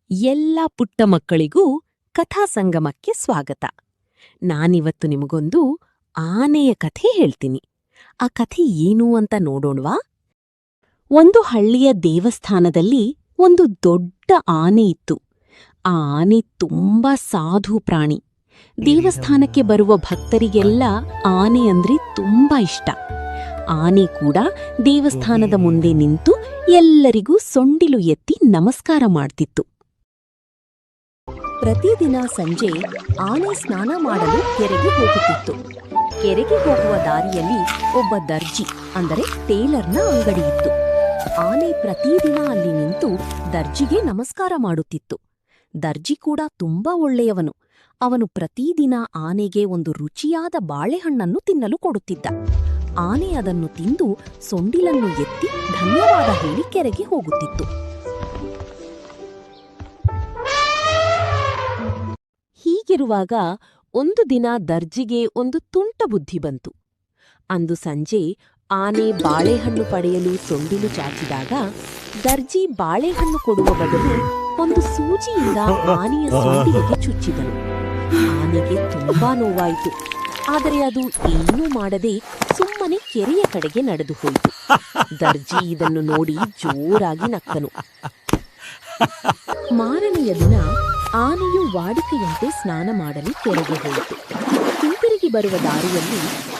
ಎಲ್ಲ ಪುಟ್ಟ ಮಕ್ಕಳಿಗೂ ಕಥಾಸಂಗಮಕ್ಕೆ ಸ್ವಾಗತ. ನಾನಿವತ್ತು ನಿಮಗೊಂದು ಆನೆಯ ಕಥೆ ಹೇಳ್ತೀನಿ. ಆ ಕಥೆ ಏನು ಅಂತ ನೋಡೋಣವಾ? ಒಂದು ಹಳ್ಳಿಯ ದೇವಸ್ಥಾನದಲ್ಲಿ ಒಂದು ದೊಡ್ಡ ಆನೆ ಇತ್ತು. ಆ ಆನೆ ತುಂಬಾ ಸಾಧು ಪ್ರಾಣಿ. ದೇವಸ್ಥಾನಕ್ಕೆ ಬರುವ ಭಕ್ತರಿಗೆಲ್ಲ ಆನೆ ಅಂದ್ರೆ ತುಂಬಾ ಇಷ್ಟ. ಆನೆ ಕೂಡ ದೇವಸ್ಥಾನದ ಮುಂದೆ ನಿಂತು ಎಲ್ಲರಿಗೂ ಸೊಂಡಿಲು ಎತ್ತಿ ನಮಸ್ಕಾರ ಮಾಡ್ತಿತ್ತು. ಪ್ರತಿದಿನ ಸಂಜೆ ಆನೆ ಸ್ನಾನ ಮಾಡಲು ಕೆರೆಗೆ ಹೋಗುತ್ತಿತ್ತು. ಕೆರೆಗೆ ಹೋಗುವ ದಾರಿಯಲ್ಲಿ ಒಬ್ಬ ದರ್ಜಿ ಅಂದರೆ ಟೇಲರ್ನ ಅಂಗಡಿ ಇತ್ತು. ಆನೆ ಪ್ರತಿದಿನ ಅಲ್ಲಿ ನಿಂತು ದರ್ಜಿಗೆ ನಮಸ್ಕಾರ ಮಾಡುತ್ತಿತ್ತು. ದರ್ಜಿ ಕೂಡ ತುಂಬಾ ಒಳ್ಳೆಯವನು. ಅವನು ಪ್ರತಿದಿನ ಆನೆಗೆ ಒಂದು ರುಚಿಯಾದ ಬಾಳೆಹಣ್ಣನ್ನು ತಿನ್ನಲು ಕೊಡುತ್ತಿದ್ದ. ಆನೆ ಅದನ್ನು ತಿಂದು ಸೊಂಡಿಲನ್ನು ಎತ್ತಿ ಧನ್ಯವಾದ ಹೇಳಿ ಕೆರೆಗೆ ಹೋಗುತ್ತಿತ್ತು. ಹೀಗಿರುವಾಗ ಒಂದು ದಿನ ದರ್ಜಿಗೆ ಒಂದು ತುಂಟ ಬುದ್ಧಿ ಬಂತು. ಅಂದು ಸಂಜೆ ಆನೆ ಬಾಳೆಹಣ್ಣು ಪಡೆಯಲು ಸೊಂಡಿಲು ಚಾಚಿದಾಗ ದರ್ಜಿ ಬಾಳೆಹಣ್ಣು ಕೊಡುವ ಬದಲು ಒಂದು ಸೂಜಿಯಿಂದ ಆನೆಯ ಸೊಂಡಿಲಿಗೆ ಚುಚ್ಚಿದನು. ಆನೆಗೆ ತುಂಬಾ ನೋವಾಯಿತು. ಆದರೆ ಅದು ಏನೂ ಮಾಡದೆ ಸುಮ್ಮನೆ ಕೆರೆಯ ಕಡೆಗೆ ನಡೆದು ಹೋಯಿತು. ದರ್ಜಿ ಇದನ್ನು ನೋಡಿ ಜೋರಾಗಿ ನಕ್ಕನು. ಮಾರನೆಯ ದಿನ ಆನೆಯು ವಾಡಿಕೆಯಂತೆ ಸ್ನಾನ ಮಾಡಲು ಕೆರೆಗೆ ಹೋಯಿತು. ಹಿಂತಿರುಗಿ ಬರುವ ದಾರಿಯಲ್ಲಿ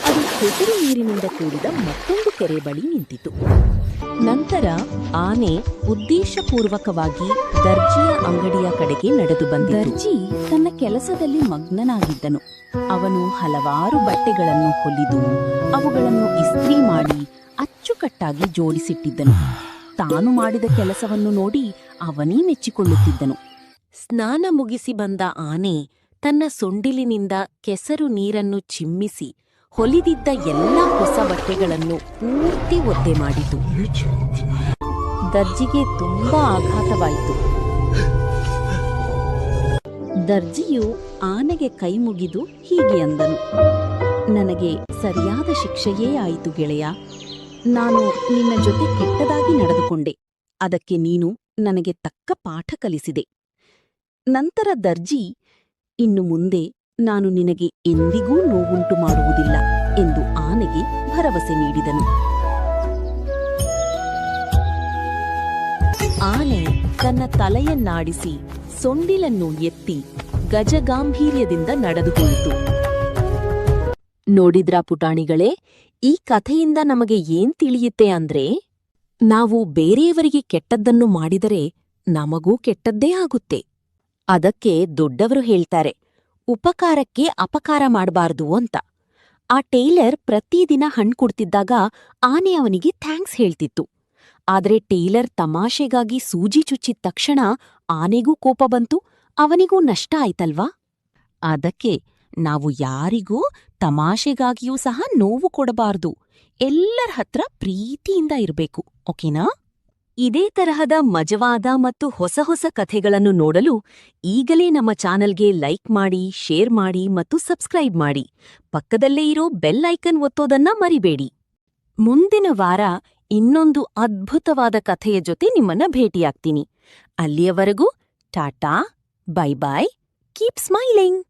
ಅದು ಕೆಸರು ನೀರಿನಿಂದ ಕೂಡಿದ ಮತ್ತೊಂದು ಕೆರೆ ಬಳಿ ನಿಂತಿತು. ನಂತರ ಆನೆ ಉದ್ದೇಶಪೂರ್ವಕವಾಗಿ ದರ್ಜಿಯ ಅಂಗಡಿಯ ಕಡೆಗೆ ನಡೆದು ಬಂದ. ದರ್ಜಿ ತನ್ನ ಕೆಲಸದಲ್ಲಿ ಮಗ್ನನಾಗಿದ್ದನು. ಅವನು ಹಲವಾರು ಬಟ್ಟೆಗಳನ್ನು ಹೊಲಿದು ಅವುಗಳನ್ನು ಇಸ್ತ್ರಿ ಮಾಡಿ ಅಚ್ಚುಕಟ್ಟಾಗಿ ಜೋಡಿಸಿಟ್ಟಿದ್ದನು. ತಾನು ಮಾಡಿದ ಕೆಲಸವನ್ನು ನೋಡಿ ಅವನೇ ಮೆಚ್ಚಿಕೊಳ್ಳುತ್ತಿದ್ದನು. ಸ್ನಾನ ಮುಗಿಸಿ ಬಂದ ಆನೆ ತನ್ನ ಸೊಂಡಿಲಿನಿಂದ ಕೆಸರು ನೀರನ್ನು ಚಿಮ್ಮಿಸಿ ಹೊಲಿದಿದ್ದ ಎಲ್ಲ ಹೊಸ ಬಟ್ಟೆಗಳನ್ನು ಪೂರ್ತಿ ಒದ್ದೆ ಮಾಡಿತು. ದರ್ಜಿಗೆ ತುಂಬಾ ಆಘಾತವಾಯಿತು. ದರ್ಜಿಯು ಆನೆಗೆ ಕೈ ಮುಗಿದು ಹೀಗೆ ಅಂದನು, ನನಗೆ ಸರಿಯಾದ ಶಿಕ್ಷೆಯೇ ಆಯಿತು ಗೆಳೆಯ. ನಾನು ನಿನ್ನ ಜೊತೆ ಕೆಟ್ಟದಾಗಿ ನಡೆದುಕೊಂಡೆ. ಅದಕ್ಕೆ ನೀನು ನನಗೆ ತಕ್ಕ ಪಾಠ ಕಲಿಸಿದೆ. ನಂತರ ದರ್ಜಿ, ಇನ್ನು ಮುಂದೆ ನಾನು ನಿನಗೆ ಎಂದಿಗೂ ನೋವುಂಟು ಮಾಡುವುದಿಲ್ಲ ಎಂದು ಆನೆಗೆ ಭರವಸೆ ನೀಡಿದನು. ಆನೆ ತನ್ನ ತಲೆಯನ್ನಾಡಿಸಿ ಸೊಂಡಿಲನ್ನು ಎತ್ತಿ ಗಜಗಾಂಭೀರ್ಯದಿಂದ ನಡೆದು ಹೋಯಿತು. ನೋಡಿದ್ರಾ ಪುಟಾಣಿಗಳೇ, ಈ ಕಥೆಯಿಂದ ನಮಗೆ ಏನ್ ತಿಳಿಯುತ್ತೆ ಅಂದ್ರೆ, ನಾವು ಬೇರೆಯವರಿಗೆ ಕೆಟ್ಟದ್ದನ್ನು ಮಾಡಿದರೆ ನಮಗೂ ಕೆಟ್ಟದ್ದೇ ಆಗುತ್ತೆ. ಅದಕ್ಕೆ ದೊಡ್ಡವರು ಹೇಳ್ತಾರೆ, ಉಪಕಾರಕ್ಕೆ ಅಪಕಾರ ಮಾಡಬಾರ್ದು ಅಂತ. ಆ ಟೇಲರ್ ಪ್ರತಿದಿನ ಹಣ್ಣು ಕೊಡ್ತಿದ್ದಾಗ ಆನೆ ಅವನಿಗೆ ಥ್ಯಾಂಕ್ಸ್ ಹೇಳ್ತಿತ್ತು. ಆದ್ರೆ ಟೇಲರ್ ತಮಾಷೆಗಾಗಿ ಸೂಜಿ ಚುಚ್ಚಿದ ತಕ್ಷಣ ಆನೆಗೂ ಕೋಪ ಬಂತು, ಅವನಿಗೂ ನಷ್ಟ ಆಯ್ತಲ್ವಾ? ಅದಕ್ಕೆ ನಾವು ಯಾರಿಗೂ ತಮಾಷೆಗಾಗಿಯೂ ಸಹ ನೋವು ಕೊಡಬಾರ್ದು. ಎಲ್ಲರ ಹತ್ರ ಪ್ರೀತಿಯಿಂದ ಇರಬೇಕು, ಓಕೆನಾ? ಇದೇ ತರಹದ ಮಜವಾದ ಮತ್ತು ಹೊಸ ಹೊಸ ಕಥೆಗಳನ್ನು ನೋಡಲು ಈಗಲೇ ನಮ್ಮ ಚಾನಲ್ಗೆ ಲೈಕ್ ಮಾಡಿ, ಶೇರ್ ಮಾಡಿ ಮತ್ತು ಸಬ್ಸ್ಕ್ರೈಬ್ ಮಾಡಿ. ಪಕ್ಕದಲ್ಲೇ ಇರೋ ಬೆಲ್ ಐಕನ್ ಒತ್ತೋದನ್ನ ಮರಿಬೇಡಿ. ಮುಂದಿನ ವಾರ ಇನ್ನೊಂದು ಅದ್ಭುತವಾದ ಕಥೆಯ ಜೊತೆ ನಿಮ್ಮನ್ನ ಭೇಟಿಯಾಗ್ತೀನಿ. ಅಲ್ಲಿಯವರೆಗೂ tata, bye bye, keep smiling.